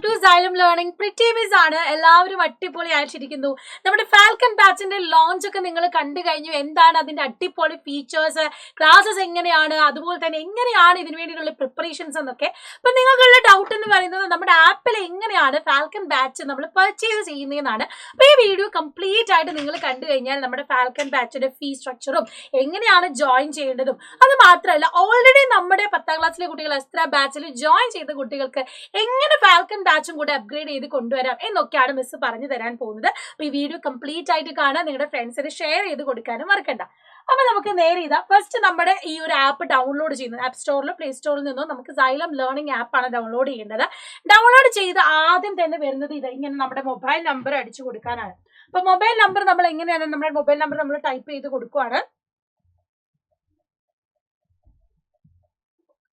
To Xylem learning. Pretty miss ആണ്. എല്ലാവരും അടിപൊളിയായിട്ടിരിക്കുന്നു. നമ്മുടെ ഫാൽക്കൺ ബാച്ചിന്റെ ലോഞ്ച് ഒക്കെ നിങ്ങൾ കണ്ടു കഴിഞ്ഞു. എന്താണ് അതിന്റെ അടിപൊളി ഫീച്ചേഴ്സ്, ക്ലാസ്സസ് എങ്ങനെയാണ്, അതുപോലെ തന്നെ എങ്ങനെയാണ് ഇതിനു വേണ്ടിയിട്ടുള്ള പ്രിപ്പറേഷൻസ് എന്നൊക്കെ. അപ്പൊ നിങ്ങൾക്കുള്ള ഡൗട്ട് എന്ന് പറയുന്നത് നമ്മുടെ ആപ്പിൽ എങ്ങനെയാണ് ഫാൽക്കൺ ബാച്ച് നമ്മൾ പർച്ചേസ് ചെയ്യുന്നതെന്നാണ്. അപ്പൊ ഈ വീഡിയോ കംപ്ലീറ്റ് ആയിട്ട് നിങ്ങൾ കണ്ടു കഴിഞ്ഞാൽ നമ്മുടെ ഫാൽക്കൺ ബാച്ചിന്റെ ഫീ സ്ട്രക്ചറും എങ്ങനെയാണ് ജോയിൻ ചെയ്യേണ്ടതും, അത് മാത്രമല്ല ഓൾറെഡി നമ്മുടെ 10ാം ക്ലാസ്സിലെ കുട്ടികൾ എസ്ത്ര ബാച്ചിൽ ജോയിൻ ചെയ്ത കുട്ടികൾക്ക് എങ്ങനെ ഫാൽക്കൺ ബാച്ചും കൂടെ അപ്ഗ്രേഡ് ചെയ്ത് കൊണ്ടുവരാം എന്നൊക്കെയാണ് മിസ് പറഞ്ഞു തരാൻ പോകുന്നത്. അപ്പൊ ഈ വീഡിയോ കംപ്ലീറ്റ് ആയിട്ട് കാണാൻ നിങ്ങളുടെ ഫ്രണ്ട്സിന് ഷെയർ ചെയ്ത് കൊടുക്കാനും മറക്കണ്ട. അപ്പൊ നമുക്ക് നേരെ ഇതാ ഫസ്റ്റ് നമ്മുടെ ഈ ഒരു ആപ്പ് ഡൗൺലോഡ് ചെയ്യുന്നത് ആപ്പ് സ്റ്റോറിലോ പ്ലേ സ്റ്റോറിൽ നിന്നോ നമുക്ക് സൈലം ലേണിംഗ് ആപ്പാണ് ഡൗൺലോഡ് ചെയ്യേണ്ടത്. ഡൗൺലോഡ് ചെയ്ത് ആദ്യം തന്നെ വരുന്നത് ഇത് ഇങ്ങനെ നമ്മുടെ മൊബൈൽ നമ്പർ അടിച്ചു കൊടുക്കാനാണ്. അപ്പൊ മൊബൈൽ നമ്പർ നമ്മൾ എങ്ങനെയാണ് നമ്മുടെ മൊബൈൽ നമ്പർ നമ്മൾ ടൈപ്പ് ചെയ്ത് കൊടുക്കുവാണ്.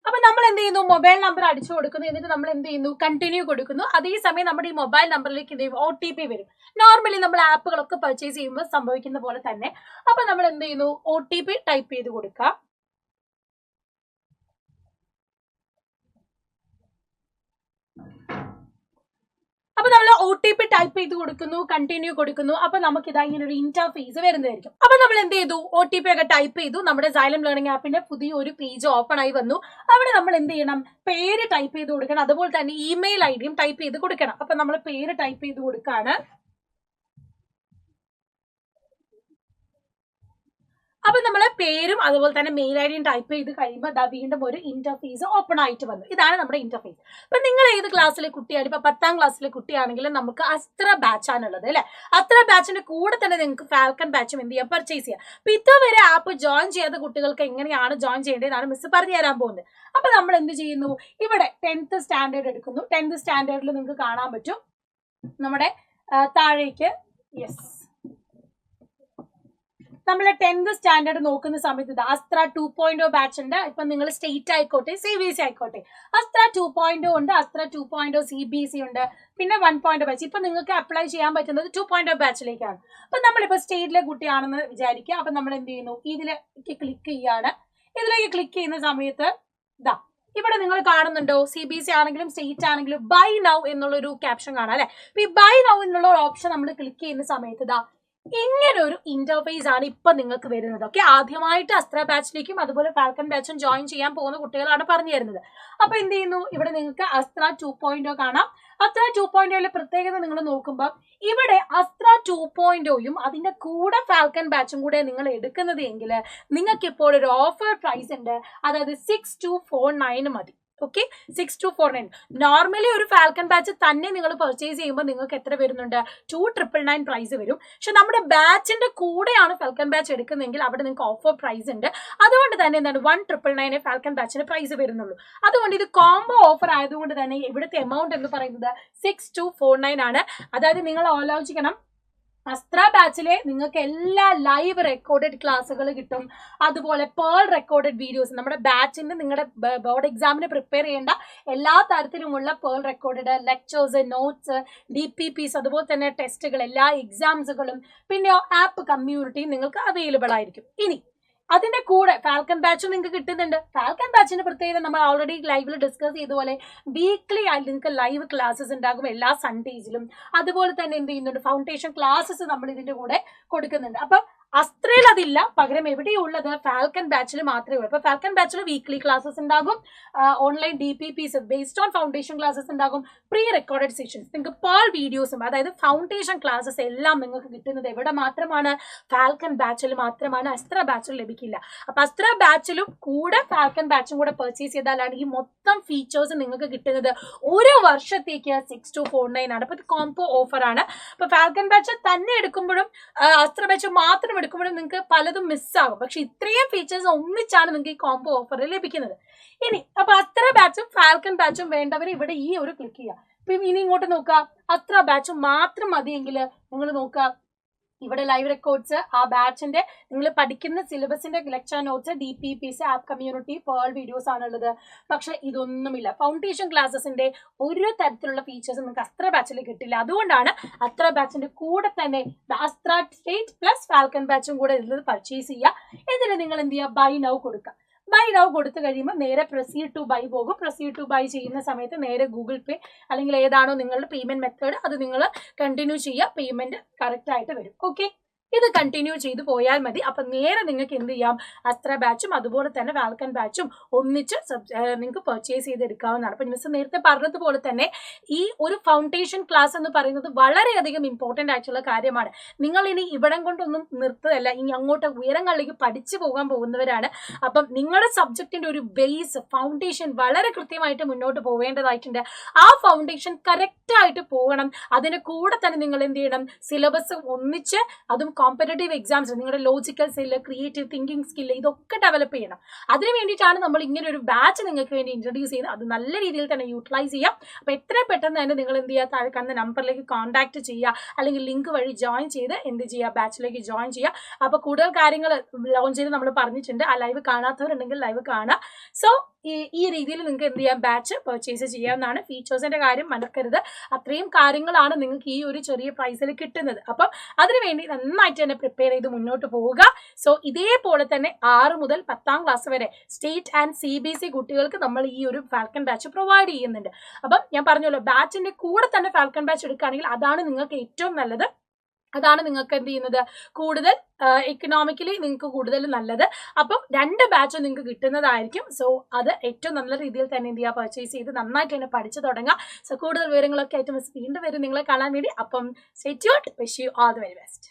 അപ്പൊ നമ്മൾ എന്ത് ചെയ്യുന്നു, മൊബൈൽ നമ്പർ അടിച്ചു കൊടുക്കുന്നു. എന്നിട്ട് നമ്മൾ എന്ത് ചെയ്യുന്നു, കണ്ടിന്യൂ കൊടുക്കുന്നു. അതേസമയം നമ്മുടെ ഈ മൊബൈൽ നമ്പറിലേക്ക് എന്ത് ചെയ്യും, OTP വരും. നോർമലി നമ്മൾ ആപ്പുകളൊക്കെ പർച്ചേസ് ചെയ്യുമ്പോൾ സംഭവിക്കുന്ന പോലെ തന്നെ. അപ്പൊ നമ്മൾ എന്ത് ചെയ്യുന്നു, OTP ടൈപ്പ് ചെയ്ത് കൊടുക്കുക. അപ്പൊ നമ്മൾ OTP ടൈപ്പ് ചെയ്ത് കൊടുക്കുന്നു, കണ്ടിന്യൂ കൊടുക്കുന്നു. അപ്പൊ നമുക്ക് ഇതാ ഇങ്ങനെ ഒരു ഇന്റർഫേസ് വരുന്നതായിരിക്കും. അപ്പൊ നമ്മൾ എന്ത് ചെയ്തു, OTP ഒക്കെ ടൈപ്പ് ചെയ്തു. നമ്മുടെ സൈലം ലേണിംഗ് ആപ്പിന്റെ പുതിയ ഒരു പേജ് ഓപ്പൺ ആയി വന്നു. അവിടെ നമ്മൾ എന്ത് ചെയ്യണം, പേര് ടൈപ്പ് ചെയ്ത് കൊടുക്കണം. അതുപോലെ തന്നെ ഇമെയിൽ ID ടൈപ്പ് ചെയ്ത് കൊടുക്കണം. അപ്പൊ നമ്മൾ പേര് ടൈപ്പ് ചെയ്ത് കൊടുക്കാണ്. അപ്പൊ നമ്മളെ പേരും അതുപോലെ തന്നെ മെയിൽ ID ടൈപ്പ് ചെയ്ത് കഴിയുമ്പോൾ വീണ്ടും ഒരു ഇന്റർഫേസ് ഓപ്പൺ ആയിട്ട് വന്നു. ഇതാണ് നമ്മുടെ ഇന്റർഫേസ്. അപ്പൊ നിങ്ങൾ ഏത് ക്ലാസ്സിലെ കുട്ടിയാണ്, ഇപ്പൊ 10ാം ക്ലാസ്സിലെ കുട്ടിയാണെങ്കിൽ നമുക്ക് അസ്ത്ര ബാച്ച് ആണുള്ളത് അല്ലെ. അസ്ത്ര ബാച്ചിന്റെ കൂടെ തന്നെ നിങ്ങൾക്ക് ഫാൽക്കൺ ബാച്ചും എന്ത് ചെയ്യാം, പർച്ചേസ് ചെയ്യാം. അപ്പൊ ഇതുവരെ ആപ്പ് ജോയിൻ ചെയ്യാത്ത കുട്ടികൾക്ക് എങ്ങനെയാണ് ജോയിൻ ചെയ്യേണ്ടതെന്നാണ് മിസ് പറഞ്ഞു തരാൻ പോകുന്നത്. അപ്പൊ നമ്മൾ എന്ത് ചെയ്യുന്നു, ഇവിടെ 10th സ്റ്റാൻഡേർഡ് എടുക്കുന്നു. 10th സ്റ്റാൻഡേർഡിൽ നിങ്ങൾക്ക് കാണാൻ പറ്റും നമ്മുടെ താഴേക്ക് നമ്മൾ 10th സ്റ്റാൻഡേർഡ് നോക്കുന്ന സമയത്ത് ഇത് അസ്ത്ര 2.0 ബാച്ച് ഉണ്ട്. ഇപ്പൊ നിങ്ങൾ സ്റ്റേറ്റ് ആയിക്കോട്ടെ CBSE ആയിക്കോട്ടെ, അസ്ത്ര 2.0 ഉണ്ട്, അസ്ത്ര 2.0 CBSE ഉണ്ട്, പിന്നെ 1.0 ബാച്ച്. ഇപ്പൊ നിങ്ങൾക്ക് അപ്ലൈ ചെയ്യാൻ പറ്റുന്നത് 2.0 ബാച്ചിലേക്കാണ്. അപ്പൊ നമ്മളിപ്പോ സ്റ്റേറ്റിലെ കുട്ടിയാണെന്ന് വിചാരിക്കുക. അപ്പൊ നമ്മൾ എന്ത് ചെയ്യുന്നു, ഇതിലേക്ക് ക്ലിക്ക് ചെയ്യാണ്. ഇതിലേക്ക് ക്ലിക്ക് ചെയ്യുന്ന സമയത്ത് ഇതാ ഇവിടെ നിങ്ങൾ കാണുന്നുണ്ടോ, CBSE ആണെങ്കിലും സ്റ്റേറ്റ് ആണെങ്കിലും ബൈ നൗ എന്നുള്ളൊരു ക്യാപ്ഷൻ കാണാം അല്ലെ. അപ്പൊ ഈ ബൈ നൗ എന്നുള്ള ഒരു ഓപ്ഷൻ നമ്മൾ ക്ലിക്ക് ചെയ്യുന്ന സമയത്ത് ഇതാ ഇങ്ങനെ ഒരു ഇന്റർഫേസ് ആണ് ഇപ്പൊ നിങ്ങൾക്ക് വരുന്നത്. ഓക്കെ, ആദ്യമായിട്ട് അസ്ത്ര ബാച്ചിലേക്കും അതുപോലെ ഫാൽക്കൺ ബാച്ചും ജോയിൻ ചെയ്യാൻ പോകുന്ന കുട്ടികളാണ് പറഞ്ഞു തരുന്നത്. അപ്പൊ എന്ത് ചെയ്യുന്നു, ഇവിടെ നിങ്ങൾക്ക് അസ്ത്ര 2.0 കാണാം. അസ്ത്ര 2.0 പ്രത്യേകത നിങ്ങൾ നോക്കുമ്പോൾ ഇവിടെ അസ്ത്ര 2.0യും അതിന്റെ കൂടെ ഫാൽക്കൺ ബാച്ചും കൂടെ നിങ്ങൾ എടുക്കുന്നത് എങ്കിൽ നിങ്ങൾക്ക് ഇപ്പോൾ ഒരു ഓഫർ പ്രൈസ് ഉണ്ട്. അതായത് 6249 മതി. ഓക്കെ, 6249. നോർമലി ഒരു ഫാൽക്കൺ ബാച്ച് തന്നെ നിങ്ങൾ പർച്ചേസ് ചെയ്യുമ്പോൾ നിങ്ങൾക്ക് എത്ര വരുന്നുണ്ട്, 2999 പ്രൈസ് വരും. പക്ഷെ നമ്മുടെ ബാച്ചിന്റെ കൂടെയാണ് ഫാൽക്കൺ ബാച്ച് എടുക്കുന്നതെങ്കിൽ അവിടെ നിങ്ങൾക്ക് ഓഫർ പ്രൈസ് ഉണ്ട്. അതുകൊണ്ട് തന്നെ എന്താണ് 1999 ഫാൽക്കൺ ബാച്ചിന് പ്രൈസ് വരുന്നുള്ളൂ. അതുകൊണ്ട് ഇത് കോംബോ ഓഫർ ആയതുകൊണ്ട് തന്നെ ഇവിടുത്തെ എമൗണ്ട് എന്ന് പറയുന്നത് 6249 ആണ്. അതായത് നിങ്ങൾ ആലോചിക്കണം, അസ്ത്ര ബാച്ചിലെ നിങ്ങൾക്ക് എല്ലാ ലൈവ് റെക്കോർഡഡ് ക്ലാസ്സുകൾ കിട്ടും. അതുപോലെ പേൾ റെക്കോർഡഡ് വീഡിയോസ്, നമ്മുടെ ബാച്ചിന്റെ നിങ്ങളുടെ ബോർഡ് എക്സാമിന് പ്രിപ്പയർ ചെയ്യേണ്ട എല്ലാ തരത്തിലുമുള്ള pearl recorded lectures, notes, DPPs, അതുപോലെ തന്നെ ടെസ്റ്റുകൾ, എല്ലാ എക്സാംസുകളും, പിന്നെ ആപ്പ് കമ്മ്യൂണിറ്റിയും നിങ്ങൾക്ക് അവൈലബിൾ ആയിരിക്കും. ഇനി അതിന്റെ കൂടെ ഫാൽക്കൺ ബാച്ചും നിങ്ങൾക്ക് കിട്ടുന്നുണ്ട്. ഫാൽക്കൺ ബാച്ചിന്റെ പ്രത്യേകത നമ്മൾ ഓൾറെഡി ലൈവിൽ ഡിസ്കസ് ചെയ്ത പോലെ വീക്ക്ലി ആയിട്ട് നിങ്ങൾക്ക് ലൈവ് ക്ലാസ്സസ് ഉണ്ടാകും എല്ലാ സൺഡേസിലും. അതുപോലെ തന്നെ എന്ത് ചെയ്യുന്നുണ്ട്, ഫൗണ്ടേഷൻ ക്ലാസ്സസ് നമ്മൾ ഇതിന്റെ കൂടെ കൊടുക്കുന്നുണ്ട്. അപ്പൊ അസ്ത്രയിൽ അതില്ല, പകരം എവിടെയുള്ളത് ഫാൽക്കൺ ബാച്ചിൽ മാത്രമേ ഉള്ളൂ. അപ്പൊ ഫാൽക്കൺ ബാച്ചിൽ വീക്ക്ലി ക്ലാസ്സസ് ഉണ്ടാകും, online DPPs based on foundation classes ഉണ്ടാകും, പ്രീ റെക്കോർഡഡ് സെഷൻസ്, നിങ്ങൾക്ക് പേൾ വീഡിയോസും, അതായത് ഫൗണ്ടേഷൻ ക്ലാസ്സസ് എല്ലാം നിങ്ങൾക്ക് കിട്ടുന്നത് എവിടെ മാത്രമാണ്, ഫാൽക്കൺ ബാച്ചിൽ മാത്രമാണ്. അസ്ത്ര ബാച്ചിൽ ലഭിക്കില്ല. അപ്പൊ അസ്ത്ര ബാച്ചിലും കൂടെ ഫാൽക്കൺ ബാച്ചും കൂടെ പർച്ചേസ് ചെയ്താലാണ് ഈ മൊത്തം ഫീച്ചേഴ്സ് നിങ്ങൾക്ക് കിട്ടുന്നത്. ഒരു വർഷത്തേക്ക് 6249 ആണ്. അപ്പൊ ഇത് കോംബോ ഓഫർ ആണ്. അപ്പൊ ഫാൽക്കൺ ബാച്ച് തന്നെ എടുക്കുമ്പോഴും അസ്ത്ര ബാച്ച് മാത്രം എടുക്കുമ്പോഴും നിങ്ങൾക്ക് പലതും മിസ്സാകും. പക്ഷെ ഇത്രയും ഫീച്ചേഴ്സ് ഒന്നിച്ചാണ് നിങ്ങൾക്ക് ഈ കോംബോ ഓഫറിൽ ലഭിക്കുന്നത്. ഇനി അപ്പൊ അസ്ത്ര ബാച്ചും ഫാൽക്കൺ ബാച്ചും വേണ്ടവർ ഇവിടെ ഈ ഒരു ക്ലിക്ക് ചെയ്യുക. ഇപ്പൊ ഇനി ഇങ്ങോട്ട് നോക്കുക, അസ്ത്ര ബാച്ചും മാത്രം മതിയെങ്കിൽ നിങ്ങൾ നോക്കുക, ഇവിടെ ലൈവ് റെക്കോർഡ്സ്, ആ ബാച്ചിന്റെ നിങ്ങൾ പഠിക്കുന്ന സിലബസിന്റെ lecture notes, DPPs, app community, പേൾ വീഡിയോസ് ആണുള്ളത്. പക്ഷെ ഇതൊന്നുമില്ല. ഫൗണ്ടേഷൻ ക്ലാസ്സസിന്റെ ഒരു തരത്തിലുള്ള ഫീച്ചേഴ്സ് നിങ്ങൾക്ക് അസ്ത്ര ബാച്ചിൽ കിട്ടില്ല. അതുകൊണ്ടാണ് അസ്ത്ര ബാച്ചിന്റെ കൂടെ തന്നെ അസ്ത്ര സ്റ്റേറ്റ് പ്ലസ് ഫാൽക്കൺ ബാച്ചും കൂടെ ഇതിൽ പർച്ചേസ് ചെയ്യുക. എന്നിട്ട് നിങ്ങൾ എന്ത് ചെയ്യുക, ബൈ നൗ കൊടുക്കുക. ബൈ നൗ കൊടുത്തു കഴിയുമ്പോൾ നേരെ പ്രൊസീഡ് ടു ബൈ പോകും. പ്രൊസീഡ് ടു ബൈ ചെയ്യുന്ന സമയത്ത് നേരെ ഗൂഗിൾ പേ അല്ലെങ്കിൽ ഏതാണോ നിങ്ങളുടെ പേയ്മെന്റ് മെത്തേഡ് അത് നിങ്ങൾ കണ്ടിന്യൂ ചെയ്യുക. പേയ്മെന്റ് കറക്റ്റ് ആയിട്ട് വരും. ഓക്കെ, ഇത് കണ്ടിന്യൂ ചെയ്ത് പോയാൽ മതി. അപ്പം നേരെ നിങ്ങൾക്ക് എന്ത് ചെയ്യാം, അസ്ത്ര ബാച്ചും അതുപോലെ തന്നെ ഫാൽക്കൺ ബാച്ചും ഒന്നിച്ച് നിങ്ങൾക്ക് പർച്ചേസ് ചെയ്തെടുക്കാവുന്നതാണ്. അപ്പം മിസ് നേരത്തെ പറഞ്ഞതുപോലെ തന്നെ ഈ ഒരു ഫൗണ്ടേഷൻ ക്ലാസ് എന്ന് പറയുന്നത് വളരെയധികം ഇമ്പോർട്ടൻ്റ് ആയിട്ടുള്ള കാര്യമാണ്. നിങ്ങൾ ഇനി ഇവിടം കൊണ്ടൊന്നും നിർത്തുകയല്ല, ഇനി അങ്ങോട്ട് ഉയരങ്ങളിലേക്ക് പഠിച്ചു പോകാൻ പോകുന്നവരാണ്. അപ്പം നിങ്ങളുടെ സബ്ജക്റ്റിന്റെ ഒരു ബേസ് ഫൗണ്ടേഷൻ വളരെ കൃത്യമായിട്ട് മുന്നോട്ട് പോവേണ്ടതായിട്ടുണ്ട്. ആ ഫൗണ്ടേഷൻ കറക്റ്റ് ആയിട്ട് പോകണം. അതിന് കൂടെ തന്നെ നിങ്ങൾ എന്ത് ചെയ്യണം, സിലബസ് ഒന്നിച്ച്, അതും കോമ്പറ്റേറ്റീവ് എക്സാംസ്, നിങ്ങളുടെ logical skill, creative thinking skill, ഇതൊക്കെ ഡെവലപ്പ് ചെയ്യണം. അതിന് വേണ്ടിയിട്ടാണ് നമ്മൾ ഇങ്ങനെ ഒരു ബാച്ച് നിങ്ങൾക്ക് വേണ്ടി ഇൻട്രൊഡ്യൂസ് ചെയ്യുന്നത്. അത് നല്ല രീതിയിൽ തന്നെ യൂട്ടിലൈസ് ചെയ്യാം. അപ്പോൾ എത്രയും പെട്ടെന്ന് തന്നെ നിങ്ങൾ എന്ത് ചെയ്യുക, താഴെ കാണുന്ന നമ്പറിലേക്ക് കോൺടാക്ട് ചെയ്യുക, അല്ലെങ്കിൽ ലിങ്ക് വഴി ജോയിൻ ചെയ്ത് എന്ത് ചെയ്യുക, ബാച്ചിലേക്ക് ജോയിൻ ചെയ്യുക. അപ്പോൾ കൂടുതൽ കാര്യങ്ങൾ ലോഞ്ച് ചെയ്ത് നമ്മൾ പറഞ്ഞിട്ടുണ്ട്. ആ ലൈവ് കാണാത്തവരുണ്ടെങ്കിൽ ലൈവ് കാണുക. സോ ഈ രീതിയിൽ നിങ്ങൾക്ക് എന്ത് ചെയ്യാം, ബാച്ച് പർച്ചേസ് ചെയ്യാവുന്നതാണ്. ഫീച്ചേഴ്സിന്റെ കാര്യം മറക്കരുത്. അത്രയും കാര്യങ്ങളാണ് നിങ്ങൾക്ക് ഈ ഒരു ചെറിയ പ്രൈസിൽ കിട്ടുന്നത്. അപ്പം അതിനുവേണ്ടി നന്നായിട്ട് തന്നെ പ്രിപ്പയർ ചെയ്ത് മുന്നോട്ട് പോവുക. സോ ഇതേപോലെ തന്നെ 6 മുതൽ 10ാം ക്ലാസ് വരെ സ്റ്റേറ്റ് ആൻഡ് CBSE കുട്ടികൾക്ക് നമ്മൾ ഈ ഒരു ഫാൽക്കൺ ബാച്ച് പ്രൊവൈഡ് ചെയ്യുന്നുണ്ട്. അപ്പം ഞാൻ പറഞ്ഞല്ലോ, ബാച്ചിന്റെ കൂടെ തന്നെ ഫാൽക്കൺ ബാച്ച് എടുക്കുകയാണെങ്കിൽ അതാണ് നിങ്ങൾക്ക് ഏറ്റവും നല്ലത്. അതാണ് നിങ്ങൾക്ക് എന്ത് ചെയ്യുന്നത്, കൂടുതൽ എക്കണോമിക്കലി നിങ്ങൾക്ക് കൂടുതൽ നല്ലത്. അപ്പം 2 ബാച്ച് നിങ്ങൾക്ക് കിട്ടുന്നതായിരിക്കും. സോ അത് ഏറ്റവും നല്ല രീതിയിൽ തന്നെ എന്ത് ചെയ്യുക, പർച്ചേസ് ചെയ്ത് നന്നായിട്ട് തന്നെ പഠിച്ചു തുടങ്ങുക. സോ കൂടുതൽ വിവരങ്ങളൊക്കെ ആയിട്ട് മിസ് വീണ്ടും വരും നിങ്ങളെ കാണാൻ വേണ്ടി. അപ്പം stay tuned. Wish you all the very best.